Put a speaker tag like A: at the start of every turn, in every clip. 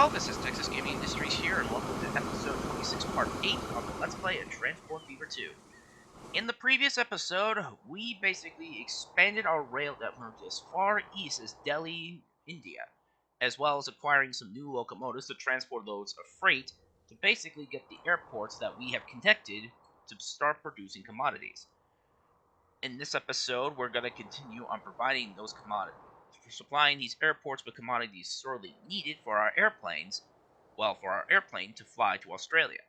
A: Hello, this is Texas Gaming Industries here, and welcome to episode 26, part 8 of the Let's Play of Transport Fever 2. In the previous episode, we basically expanded our rail network as far east as Delhi, India, as well as acquiring some new locomotives to transport loads of freight to basically get the airports that we have connected to start producing commodities. In this episode, we're going to continue on providing those commodities. For supplying these airports with commodities sorely needed for our airplanes, for our airplane to fly to Australia.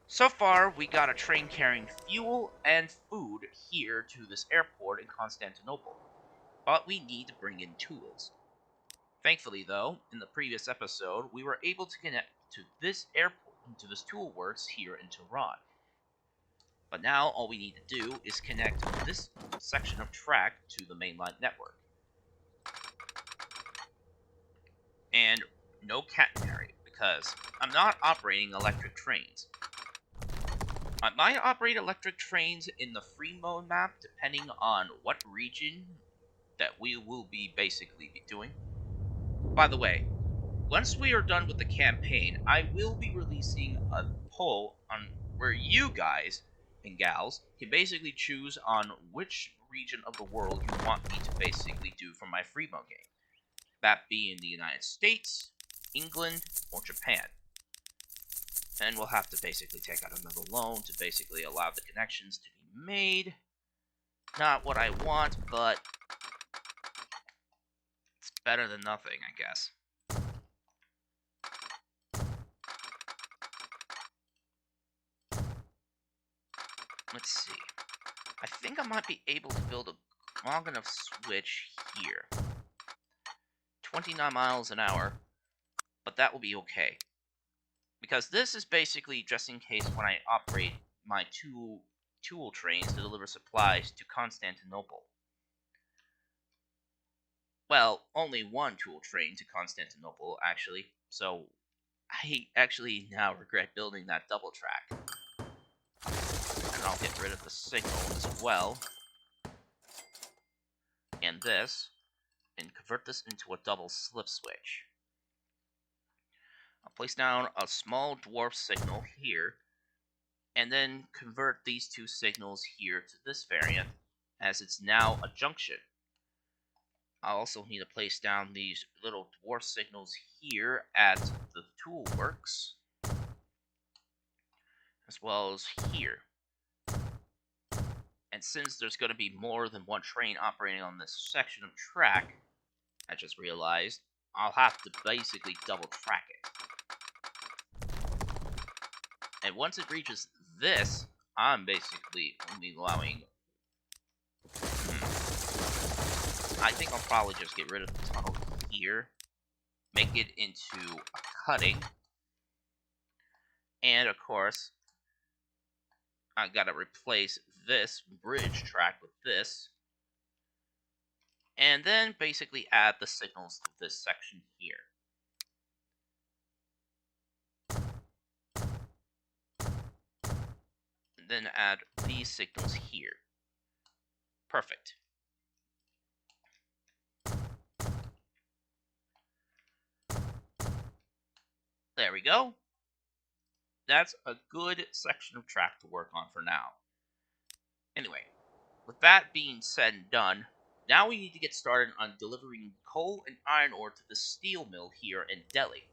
A: So far, we got a train carrying fuel and food here to this airport in Constantinople, but we need to bring in tools. Thankfully, though, in the previous episode, we were able to connect to this airport, to this tool works here in Tehran. But now all we need to do is connect this section of track to the mainline network. And no catenary, because I'm not operating electric trains. I might operate electric trains in the free mode map depending on what region that we will be basically doing. By the way, once we are done with the campaign, I will be releasing a poll on where you guys and gals can basically choose on which region of the world you want me to basically do for my free mode game. That being the United States, England, or Japan. And we'll have to basically take out another loan to basically allow the connections to be made. Not what I want, but it's better than nothing, I guess. Let's see. I think I might be able to build a long enough switch here. 29 miles an hour, but that will be okay. Because this is basically just in case when I operate my two tool trains to deliver supplies to Constantinople. Well, only one tool train to Constantinople, actually, so I actually now regret building that double track. And I'll get rid of the signal as well. And this, and convert this into a double slip switch. I'll place down a small dwarf signal here, and then convert these two signals here to this variant, as it's now a junction. I'll also need to place down these little dwarf signals here at the tool works, as well as here. And since there's going to be more than one train operating on this section of track, I just realized, I'll have to basically double track it. And once it reaches this, I'm basically only allowing... I think I'll probably just get rid of the tunnel here, make it into a cutting, and of course, I gotta replace this bridge track with this, and then basically add the signals to this section here. And then add these signals here. Perfect. There we go. That's a good section of track to work on for now. Anyway, with that being said and done, now we need to get started on delivering coal and iron ore to the steel mill here in Delhi,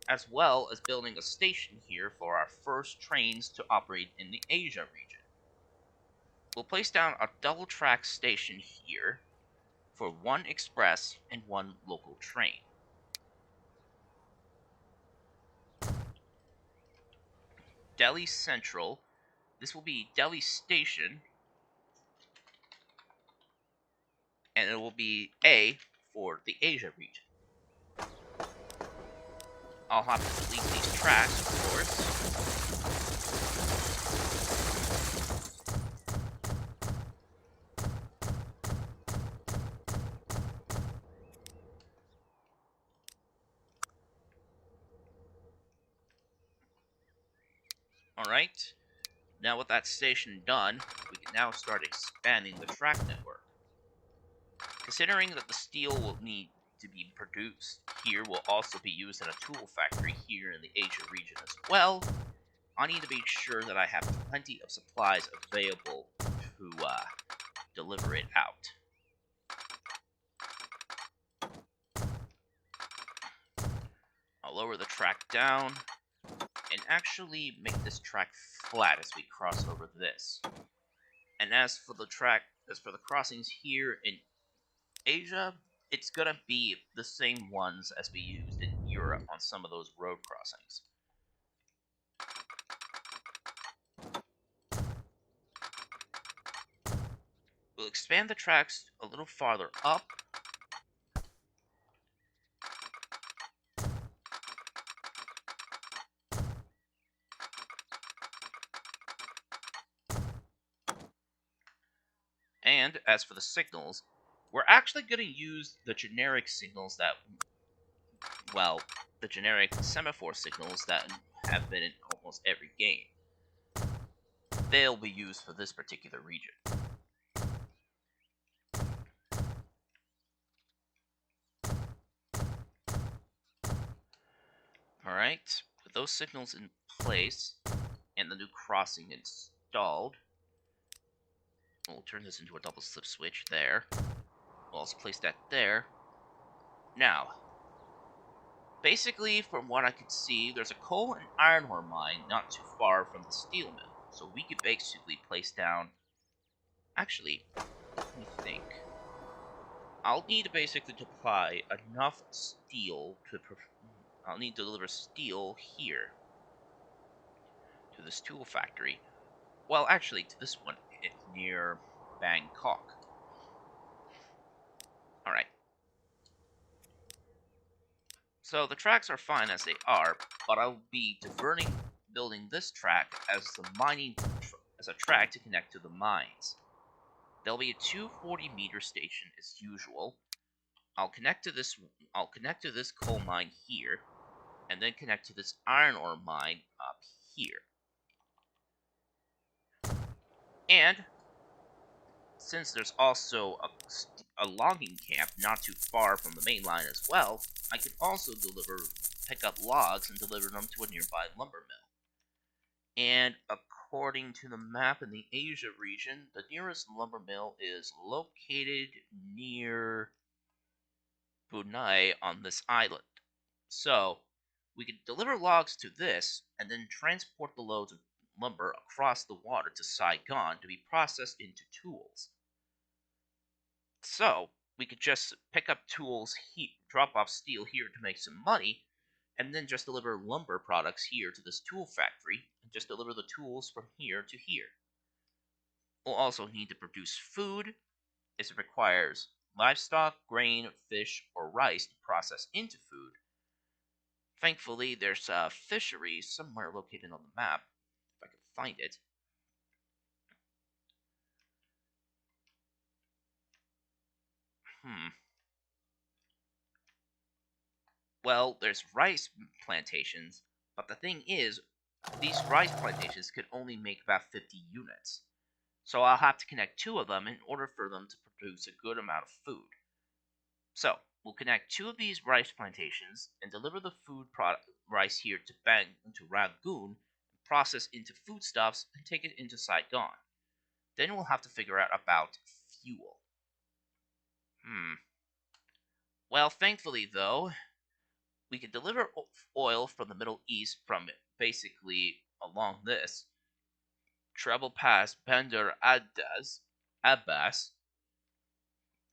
A: as well as building a station here for our first trains to operate in the Asia region. We'll place down a double track station here for one express and one local train. Delhi Central, this will be Delhi Station, and it will be A for the Asia region. I'll have to delete these tracks, of course. Alright, now with that station done, we can now start expanding the track network. Considering that the steel will need to be produced here will also be used in a tool factory here in the Asia region as well. I need to make sure that I have plenty of supplies available to deliver it out. I'll lower the track down and actually make this track flat as we cross over this. And as for the crossings here in Asia, it's gonna be the same ones as we used in Europe on some of those road crossings. We'll expand the tracks a little farther up. And as for the signals, we're actually going to use the generic signals that, well, the generic semaphore signals that have been in almost every game. They'll be used for this particular region. Alright, with those signals in place and the new crossing installed, we'll turn this into a double slip switch there. We'll also place that there. Now, basically, from what I could see, there's a coal and iron ore mine not too far from the steel mill. So we could basically place down... Actually, let me think. I'll need to basically supply enough steel to... I'll need to deliver steel here to this tool factory. Well, actually, to this one near Bangkok. Alright. So the tracks are fine as they are, but I'll be diverting building this track as a track to connect to the mines. There'll be a 240-meter station as usual. I'll connect to this coal mine here, and then connect to this iron ore mine up here. And since there's also a logging camp not too far from the main line as well, I can also pick up logs and deliver them to a nearby lumber mill. And according to the map in the Asia region, the nearest lumber mill is located near Brunei on this island. So, we could deliver logs to this, and then transport the loads of lumber across the water to Saigon to be processed into tools. So, we could just pick up tools, drop off steel here to make some money, and then just deliver lumber products here to this tool factory, and just deliver the tools from here to here. We'll also need to produce food, as it requires livestock, grain, fish, or rice to process into food. Thankfully, there's a fishery somewhere located on the map, if I can find it. Well, there's rice plantations, but the thing is, these rice plantations could only make about 50 units. So I'll have to connect 2 of them in order for them to produce a good amount of food. So, we'll connect 2 of these rice plantations and deliver the rice here to Rangoon, process into foodstuffs, and take it into Saigon. Then we'll have to figure out about fuel. Well, thankfully though, we can deliver oil from the Middle East from basically along this, travel past Bandar Abbas,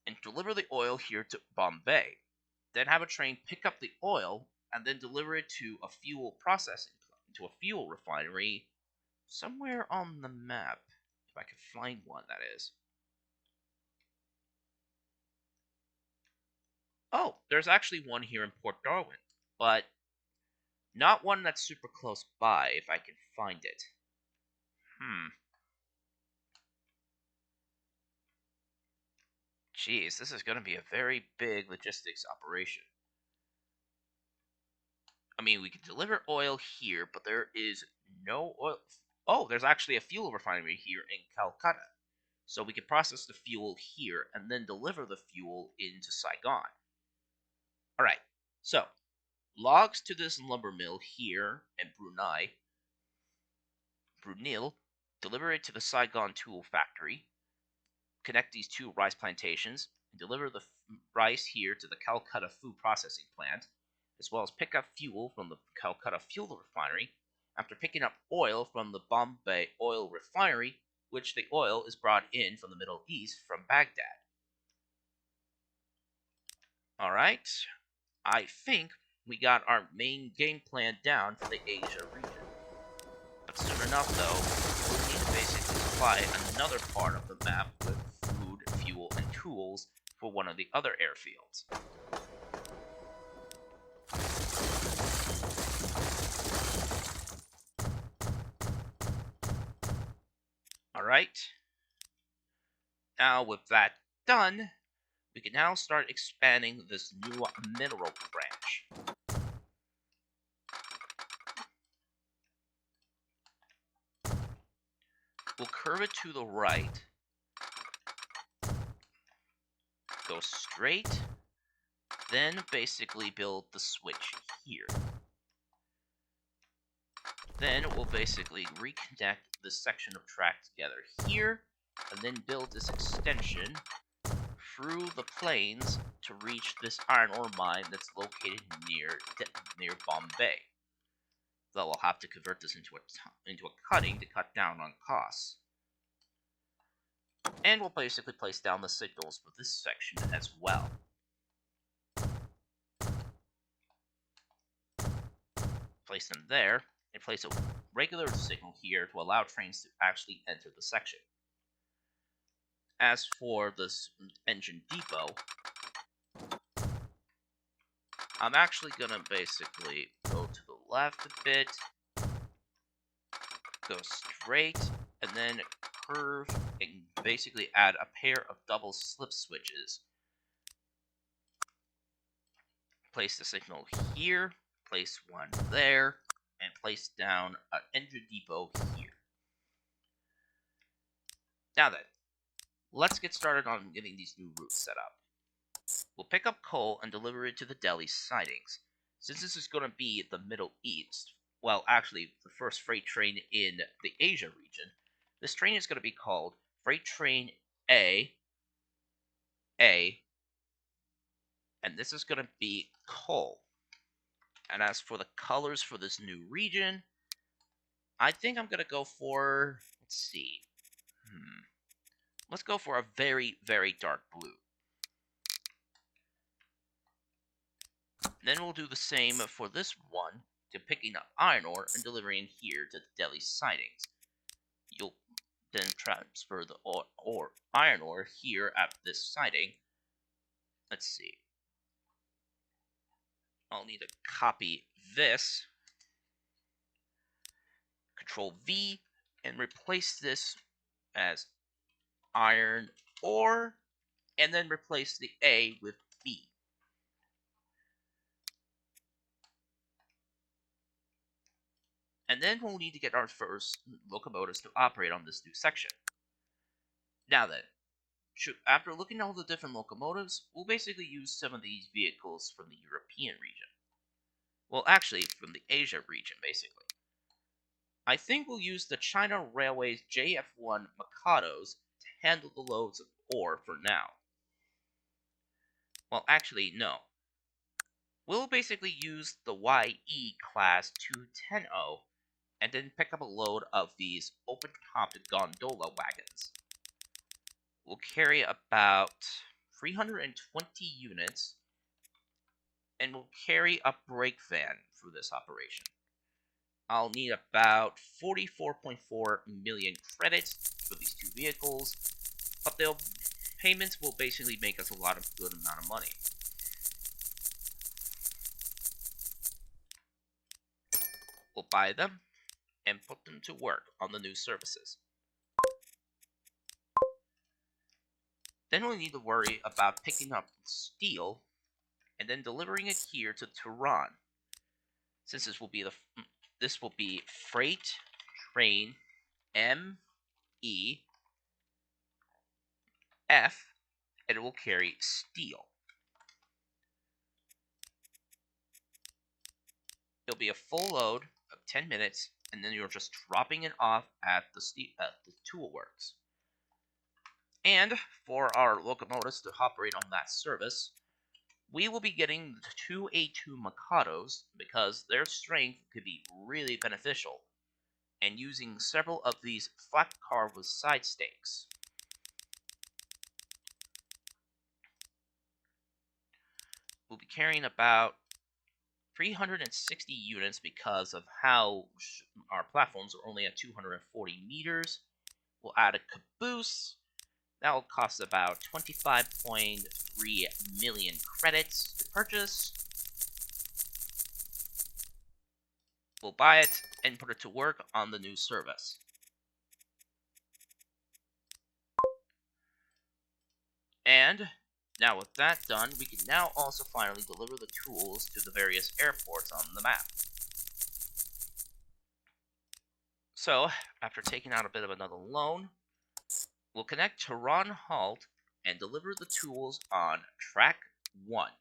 A: and deliver the oil here to Bombay. Then have a train pick up the oil and then deliver it to a fuel refinery somewhere on the map, if I can find one, that is. Oh, there's actually one here in Port Darwin, but not one that's super close by, if I can find it. Jeez, this is going to be a very big logistics operation. I mean, we can deliver oil here, but there is no oil. Oh, there's actually a fuel refinery here in Calcutta. So we can process the fuel here and then deliver the fuel into Saigon. Alright, so logs to this lumber mill here in Brunel, deliver it to the Saigon Tool Factory, connect these two rice plantations, and deliver the rice here to the Calcutta Food Processing Plant, as well as pick up fuel from the Calcutta Fuel Refinery, after picking up oil from the Bombay Oil Refinery, which the oil is brought in from the Middle East from Baghdad. Alright, I think we got our main game plan down for the Asia region. But soon enough, though, we'll need to basically supply another part of the map with food, fuel, and tools for one of the other airfields. Alright. Now, with that done, we can now start expanding this new mineral branch. We'll curve it to the right, go straight, then basically build the switch here. Then we'll basically reconnect this section of track together here, and then build this extension through the plains to reach this iron ore mine that's located near Bombay. Though we'll have to convert this into a cutting to cut down on costs. And we'll basically place down the signals for this section as well. Place them there, and place a regular signal here to allow trains to actually enter the section. As for this engine depot, I'm actually gonna basically go to the left a bit, go straight, and then curve and basically add a pair of double slip switches. Place the signal here, place one there, and place down an engine depot here. Now then, let's get started on getting these new routes set up. We'll pick up coal and deliver it to the Delhi sidings. Since this is going to be the Middle East, well, actually, the first freight train in the Asia region, this train is going to be called Freight Train A, and this is going to be coal. And as for the colors for this new region, I think I'm going to go for, let's see, let's go for a very, very dark blue. Then we'll do the same for this one, to picking up iron ore and delivering here to the Delhi sidings. You'll then transfer the iron ore here at this siding. Let's see. I'll need to copy this. Control V and replace this as iron ore, and then replace the A with B. And then we'll need to get our first locomotives to operate on this new section. Now then, after looking at all the different locomotives, we'll basically use some of these vehicles from the European region. Well, actually, from the Asia region, basically. I think we'll use the China Railways JF1 Mikados to handle the loads of ore for now. Well, actually, no. We'll basically use the YE Class 210 and then pick up a load of these open-topped gondola wagons. We'll carry about 320 units, and we'll carry a brake van for this operation. I'll need about 44.4 million credits for these two vehicles, but payments will basically make us a good amount of money. We'll buy them and put them to work on the new services. Then we'll need to worry about picking up steel and then delivering it here to Tehran. Since this will be Freight Train MEF, and it will carry steel. It'll be a full load of 10 minutes, and then you're just dropping it off at the tool works. And for our locomotives to operate on that service, we will be getting the 2A2 Mikados because their strength could be really beneficial, and using several of these flat car with side stakes. We'll be carrying about 360 units because of how our platforms are only at 240 meters. We'll add a caboose. That will cost about 25.3 million credits to purchase. We'll buy it and put it to work on the new service. And now with that done, we can now also finally deliver the tools to the various airports on the map. So, after taking out a bit of another loan, we'll connect to Ron Halt and deliver the tools on track 1.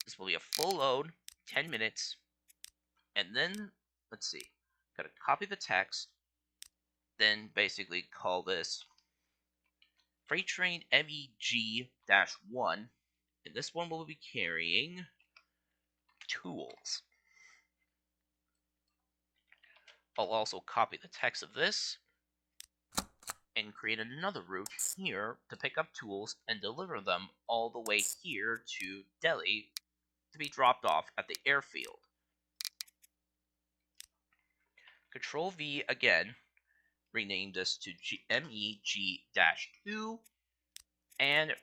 A: This will be a full load, 10 minutes, and then, let's see, gotta copy the text, then basically call this Freight Train MEG-1, and this one will be carrying tools. I'll also copy the text of this and create another route here to pick up tools and deliver them all the way here to Delhi to be dropped off at the airfield. Control V again, rename this to MEG-2, and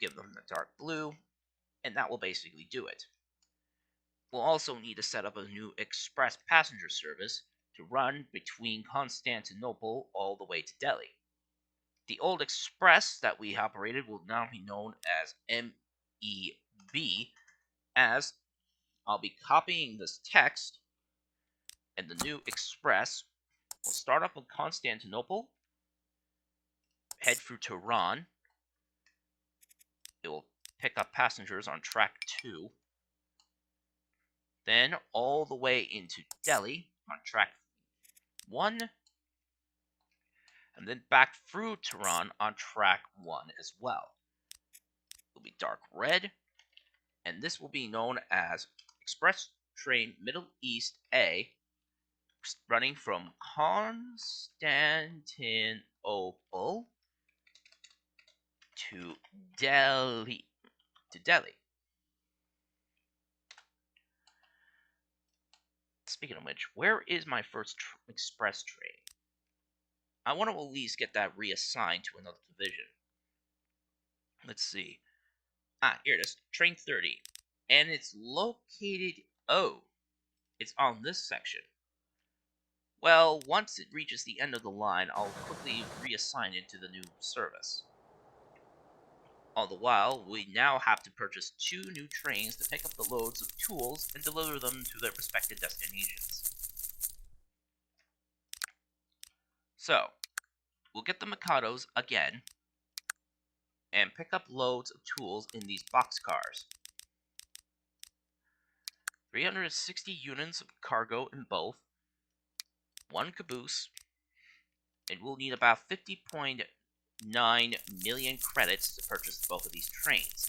A: give them the dark blue, and that will basically do it. We'll also need to set up a new express passenger service to run between Constantinople all the way to Delhi. The old express that we operated will now be known as MEB, as I'll be copying this text, and the new express will start up in Constantinople, head through Tehran. It will pick up passengers on track 2, then all the way into Delhi on track 1, and then back through Tehran on track 1 as well. It will be dark red, and this will be known as Express Train Middle East A, running from Constantinople to Delhi. Speaking of which, where is my first express train? I want to at least get that reassigned to another division. Let's see. Here it is. Train 30. And it's located... Oh, it's on this section. Well, once it reaches the end of the line, I'll quickly reassign it to the new service. All the while, we now have to purchase 2 new trains to pick up the loads of tools and deliver them to their respective destinations. So, we'll get the Mikados again, and pick up loads of tools in these boxcars. 360 units of cargo in both, 1 caboose, and we'll need about 50.9 million credits to purchase both of these trains.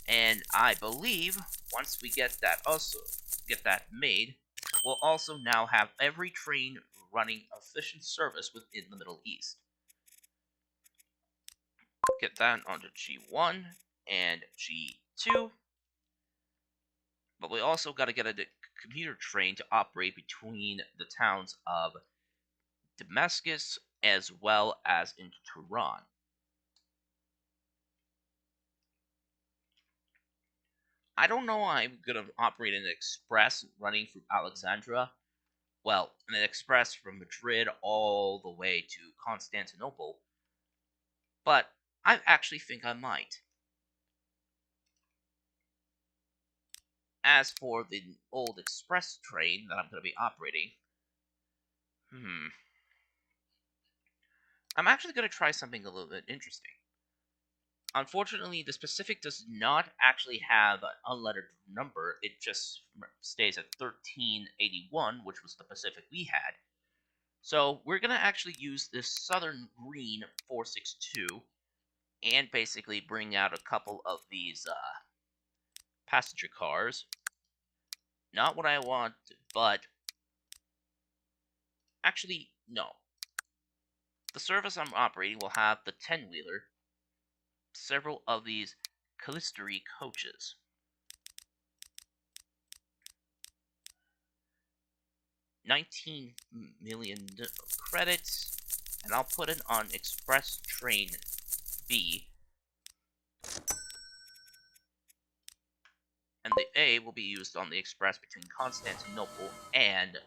A: And I believe once we get that made, we'll also now have every train running efficient service within the Middle East. Get that onto G1 and G2. But we also got to get a commuter train to operate between the towns of Damascus as well as into Tehran. I don't know how I'm going to operate an express running through Alexandria. Well, an express from Madrid all the way to Constantinople. But I actually think I might. As for the old express train that I'm going to be operating, I'm actually going to try something a little bit interesting. Unfortunately, the specific does not actually have an unlettered number. It just stays at 1381, which was the Pacific we had. So we're going to actually use this Southern Green 462 and basically bring out a couple of these passenger cars. Not what I want, but actually, no. The service I'm operating will have the 10-wheeler, several of these Callistery coaches. 19 million credits, and I'll put it on Express Train B. And the A will be used on the express between Constantinople and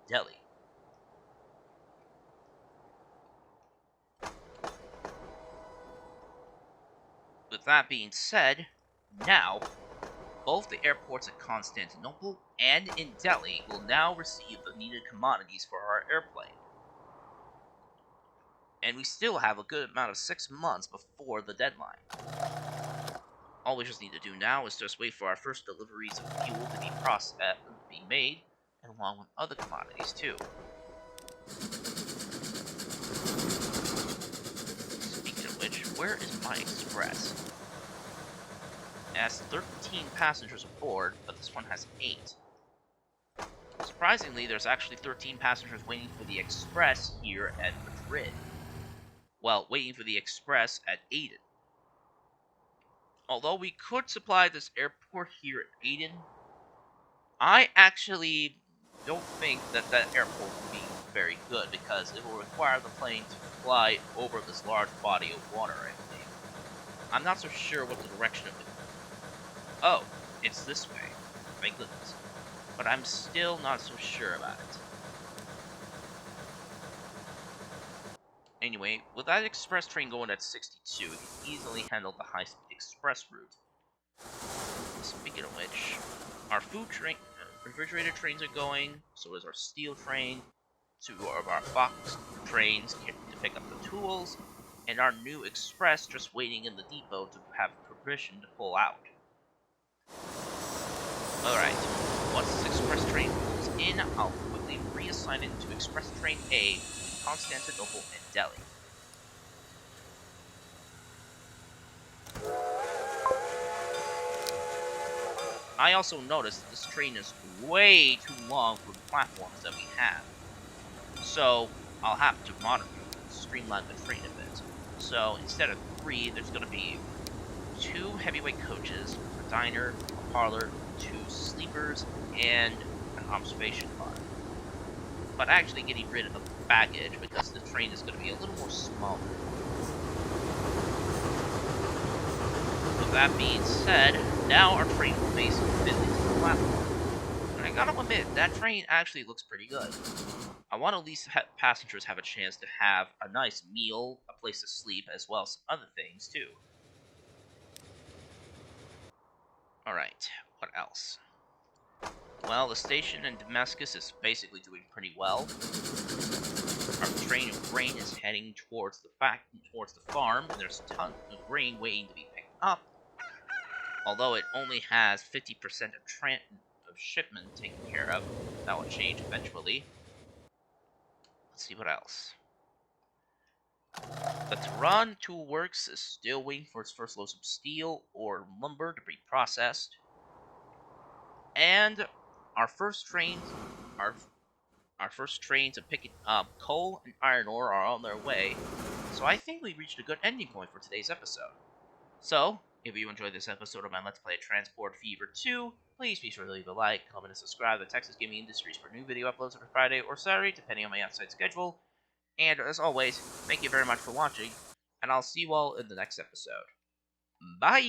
A: Delhi. With that being said, now both the airports at Constantinople and in Delhi will now receive the needed commodities for our airplane. And we still have a good amount of 6 months before the deadline. All we just need to do now is just wait for our first deliveries of fuel to be made, and along with other commodities too. Speaking of which, where is my express? It has 13 passengers aboard, but this one has 8. Surprisingly, there's actually 13 passengers waiting for the express here at Madrid. Well, waiting for the express at Aden. Although we could supply this airport here at Aden, I actually don't think that airport will be very good because it will require the plane to fly over this large body of water, I believe. I'm not so sure what the direction of it. Oh, it's this way. Thank goodness. But I'm still not so sure about it. Anyway, with that express train going at 62, it can easily handle the high-speed express route. Speaking of which, our refrigerator trains are going, so is our steel train, 2 of our box trains to pick up the tools, and our new express just waiting in the depot to have permission to pull out. Alright, once this express train pulls in, I'll quickly reassign it to express train A, Constantinople and Delhi. I also noticed that this train is way too long for the platforms that we have. So, I'll have to streamline the train a bit. So, instead of 3, there's going to be 2 heavyweight coaches, a diner, a parlor, 2 sleepers, and an observation car. But actually getting rid of baggage because the train is going to be a little more smaller. With that being said, now our train will face fit into the platform. And I gotta admit, that train actually looks pretty good. I want to at least have passengers have a chance to have a nice meal, a place to sleep, as well as other things too. Alright, what else? Well, the station in Damascus is basically doing pretty well. Our train of grain is heading towards the farm, and there's tons of grain waiting to be picked up. Although it only has 50% of shipment taken care of, that will change eventually. Let's see what else. The Tehran Tool Works is still waiting for its first loads of steel or lumber to be processed. And our first trains to pick up coal and iron ore are on their way. So I think we reached a good ending point for today's episode. So, if you enjoyed this episode of my Let's Play Transport Fever 2, please be sure to leave a like, comment, and subscribe to Texas Gaming Industries for new video uploads every Friday or Saturday, depending on my outside schedule. And as always, thank you very much for watching, and I'll see you all in the next episode. Bye!